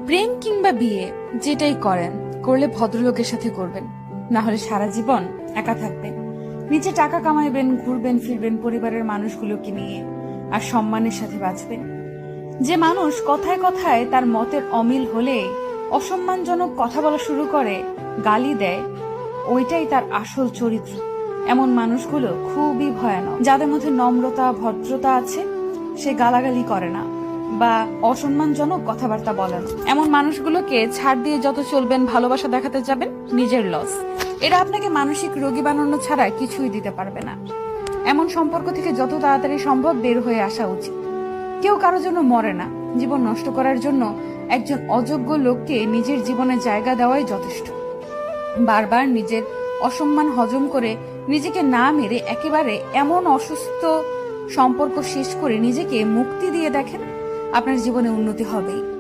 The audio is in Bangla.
প্রেম কিংবা বিয়ে যেটাই করেন, করলে ভদ্রলোকের সাথে করবেন, না হলে সারা জীবন একা থাকবেন। নিজে টাকা কামাইবেন, ঘুরবেন ফিরবেন পরিবারের মানুষগুলোকে নিয়ে, আর সম্মানের সাথে বাঁচবেন। যে মানুষ কথায় কথায় তার মতের অমিল হলে অসম্মানজনক কথা বলা শুরু করে, গালি দেয়, ওইটাই তার আসল চরিত্র। এমন মানুষগুলো খুবই ভয়ানক। যাদের মধ্যে নম্রতা ভদ্রতা আছে, সে গালাগালি করে না বা অসম্মানজনক কথাবার্তা বলে না। এমন মানুষগুলোকে ছাড় দিয়ে যত চলবেন, ভালোবাসা দেখাতে যাবেন, নিজের লস। এরা আপনাকে মানসিক রোগী বানানো ছাড়া কিছুই দিতে পারবে না। এমন সম্পর্ক থেকে যত তাড়াতাড়ি সম্ভব বের হয়ে আসা উচিত। কেউ কারোর জন্য মরে না। জীবন নষ্ট করার জন্য একজন অযোগ্য লোককে নিজের জীবনে জায়গা দেওয়াই যথেষ্ট। বারবার নিজের অসম্মান হজম করে নিজেকে না মেরে একেবারে এমন অসুস্থ সম্পর্ক শেষ করে নিজেকে মুক্তি দিয়ে দেখেন, আপনার জীবনে উন্নতি হবেই।